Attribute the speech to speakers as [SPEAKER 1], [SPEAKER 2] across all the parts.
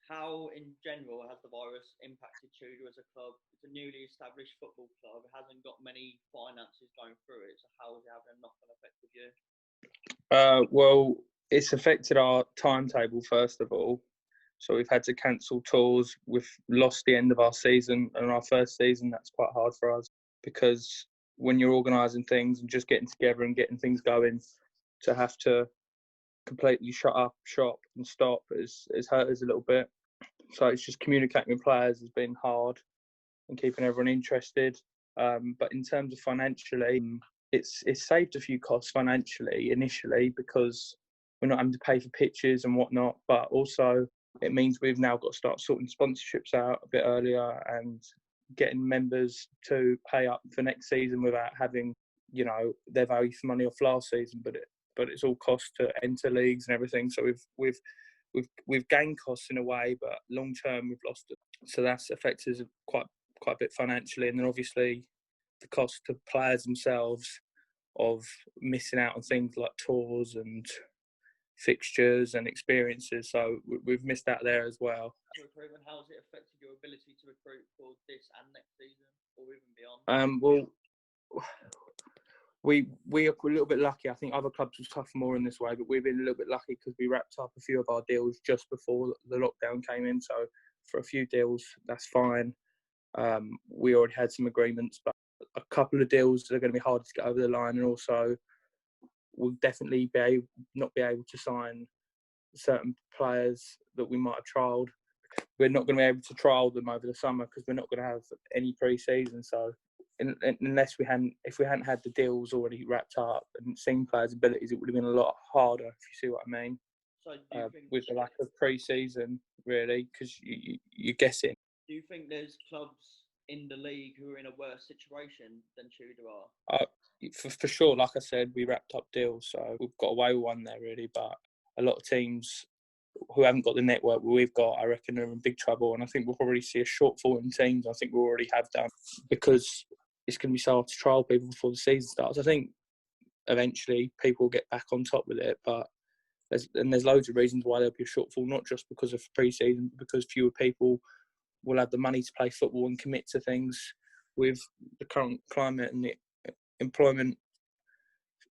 [SPEAKER 1] How, in general, has the virus impacted Tudor as a club? It's a newly established football club. It hasn't got many finances going through it. So how is it having a knock-on effect with you?
[SPEAKER 2] Well, it's affected our timetable, first of all. So we've had to cancel tours. We've lost the end of our season and our first season. That's quite hard for us because when you're organising things and just getting together and getting things going, to have to completely shut up shop and stop has hurt us a little bit. So it's just communicating with players has been hard and keeping everyone interested. But in terms of financially, it's saved a few costs financially initially because we're not having to pay for pitches and whatnot. But also it means we've now got to start sorting sponsorships out a bit earlier and getting members to pay up for next season without having, their value for money off last season. But it's all cost to enter leagues and everything. So we've gained costs in a way, but long term we've lost it. So that's affected us quite a bit financially, and then obviously the cost to players themselves of missing out on things like tours and fixtures and experiences. So we've missed out there as well.
[SPEAKER 1] Recruitment, how has it affected your ability to recruit for this and next season, or even beyond?
[SPEAKER 2] Well, we are a little bit lucky. I think other clubs will suffer more in this way, but we've been a little bit lucky because we wrapped up a few of our deals just before the lockdown came in. So for a few deals, that's fine. We already had some agreements, but a couple of deals that are going to be hard to get over the line, and also we'll definitely not be able to sign certain players that we might have trialled. We're not going to be able to trial them over the summer because we're not going to have any pre-season. So if we hadn't had the deals already wrapped up and seen players' abilities, it would have been a lot harder, if you see what I mean.
[SPEAKER 1] So do you think
[SPEAKER 2] with the lack of pre-season, really, because you're guessing.
[SPEAKER 1] Do you think there's clubs in the league who are in a worse situation than Tudor are?
[SPEAKER 2] For sure, like I said, we wrapped up deals, so we've got away with one there, really. But a lot of teams who haven't got the network we've got, I reckon, are in big trouble. And I think we'll probably see a shortfall in teams. I think we already have done because it's going to be so hard to trial people before the season starts. I think eventually people will get back on top with it, but there's loads of reasons why there'll be a shortfall, not just because of pre-season, but because fewer people will have the money to play football and commit to things with the current climate and the employment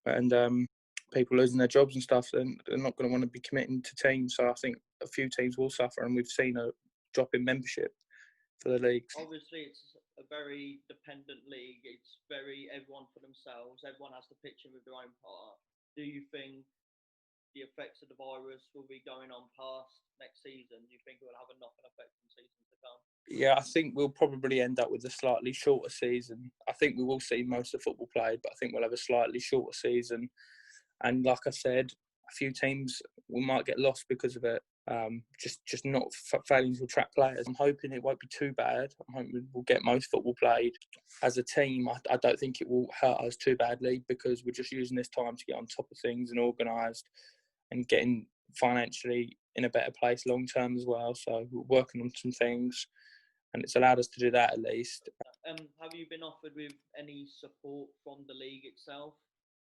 [SPEAKER 2] and people losing their jobs and stuff. Then they're not going to want to be committing to teams. So I think a few teams will suffer, and we've seen a drop in membership for the leagues.
[SPEAKER 1] Obviously, it's a very dependent league. It's very everyone for themselves. Everyone has to pitch in with their own part. Do you think the effects of the virus will be going on past next season? Do you think it will have a knock-on effect in seasons to come?
[SPEAKER 2] Yeah, I think we'll probably end up with a slightly shorter season. I think we will see most of the football played, but I think we'll have a slightly shorter season. And like I said, a few teams we might get lost because of it. Just not failing to attract players. I'm hoping it won't be too bad. I'm hoping we'll get most football played. As a team, I don't think it will hurt us too badly because we're just using this time to get on top of things and organised and getting financially in a better place long term as well. So we're working on some things, and it's allowed us to do that at least.
[SPEAKER 1] Have you been offered with any support from the league itself?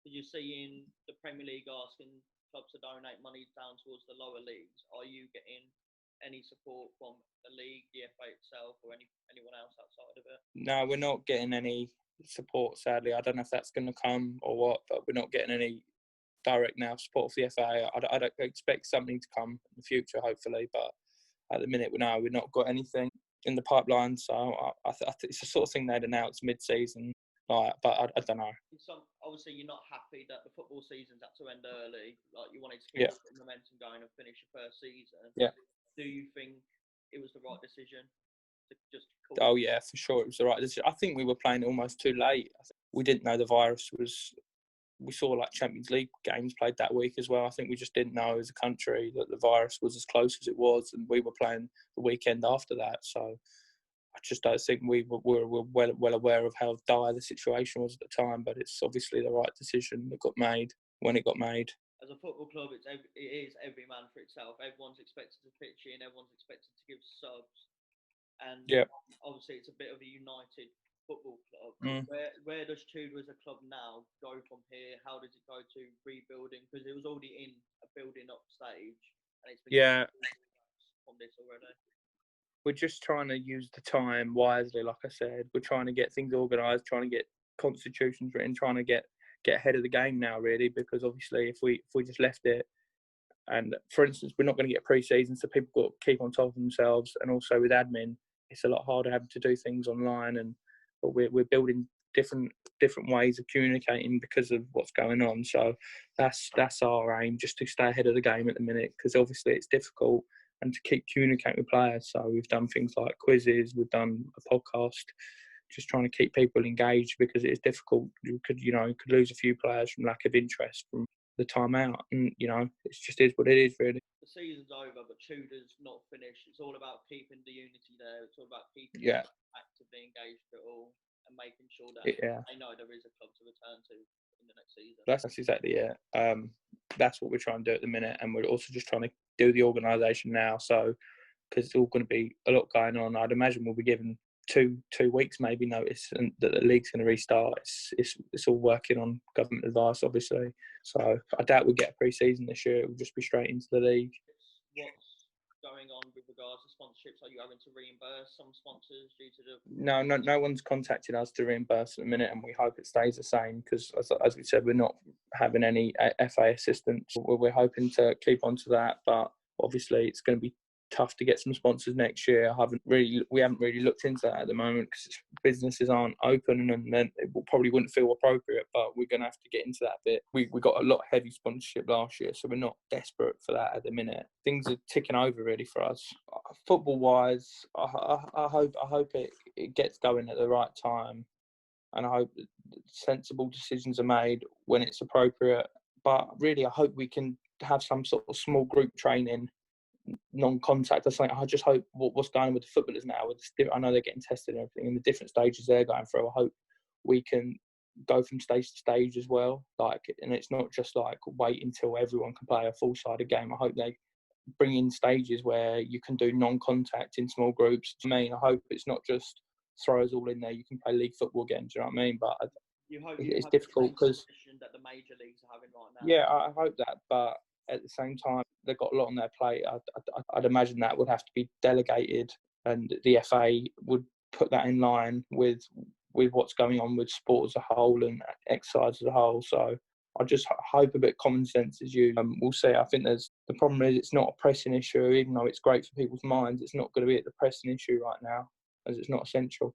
[SPEAKER 1] Because you're seeing the Premier League asking clubs to donate money down towards the lower leagues. Are you getting any support from the league, the FA itself, or anyone else outside of it?
[SPEAKER 2] No, we're not getting any support, sadly. I don't know if that's going to come or what, but we're not getting any direct now support for the FA. I don't expect something to come in the future, hopefully, but at the minute, we've not got anything in the pipeline. So I think it's the sort of thing they'd announce mid-season. But I don't know.
[SPEAKER 1] Obviously, you're not happy that the football season's had to end early. Like, you wanted to keep the momentum going and finish your first season.
[SPEAKER 2] Yeah.
[SPEAKER 1] Do you think it was the right decision to just call?
[SPEAKER 2] Oh yeah, for sure, it was the right decision. I think we were playing almost too late. We didn't know the virus was. We saw like Champions League games played that week as well. I think we just didn't know as a country that the virus was as close as it was, and we were playing the weekend after that. So I just don't think we were well aware of how dire the situation was at the time. But it's obviously the right decision that got made when it got made.
[SPEAKER 1] As a football club, it is every man for itself. Everyone's expected to pitch in. Everyone's expected to give subs, and obviously it's a bit of a united football club. Where does Tudor as a club now go from here? How does it go to rebuilding? Because it was already in a building up stage, and it's been from this already?
[SPEAKER 2] We're just trying to use the time wisely. Like I said, we're trying to get things organised, trying to get constitutions written, trying to get ahead of the game now, really, because obviously if we just left it, and for instance, we're not going to get pre-season, so people got to keep on top of themselves, and also with admin, it's a lot harder having to do things online, but we're building different ways of communicating because of what's going on. So that's our aim, just to stay ahead of the game at the minute, because obviously it's difficult, and to keep communicating with players. So we've done things like quizzes, we've done a podcast, just trying to keep people engaged, because it is difficult. You could lose a few players from lack of interest from the time out, and it just is what it is, really.
[SPEAKER 1] The season's over, but Tudor's not finished. It's all about keeping the unity there. It's all about keeping actively engaged with it all, and making sure that they know there is a club to return to in the next season.
[SPEAKER 2] That's exactly it. That's what we're trying to do at the minute, and we're also just trying to do the organisation now. So, because it's all going to be a lot going on, I'd imagine we'll be given two weeks maybe notice, and that the league's going to restart. It's all working on government advice, obviously. So I doubt we'll get a pre-season this year. It will just be straight into the league.
[SPEAKER 1] What's going on with regards to sponsorships? Are you having to reimburse some sponsors due to the?
[SPEAKER 2] No one's contacted us to reimburse at the minute, and we hope it stays the same, because as we said, we're not having any FA assistance. We're hoping to keep on to that, but obviously it's going to be tough to get some sponsors next year. We haven't really looked into that at the moment, because businesses aren't open, and then it probably wouldn't feel appropriate, but we're going to have to get into that bit. We got a lot of heavy sponsorship last year, so we're not desperate for that at the minute. Things are ticking over really for us. Football wise, I hope it gets going at the right time, and I hope that sensible decisions are made when it's appropriate. But really, I hope we can have some sort of small group training, non-contact or something. I just hope what's going on with the footballers now, I know they're getting tested and everything, and the different stages they're going through, I hope we can go from stage to stage as well. And it's not just like wait until everyone can play a full-sided game. I hope they bring in stages where you can do non-contact in small groups. I hope it's not just throw us all in there. You can play league football again. Do you know what I mean? But it's difficult because
[SPEAKER 1] that the major leagues are having right now.
[SPEAKER 2] Yeah, I hope that, but at the same time, they've got a lot on their plate. I'd imagine that would have to be delegated, and the FA would put that in line with what's going on with sport as a whole and exercise as a whole. So I just hope a bit of common sense is used. We'll see. I think the problem is it's not a pressing issue, even though it's great for people's minds. It's not going to be at the pressing issue right now, as it's not essential.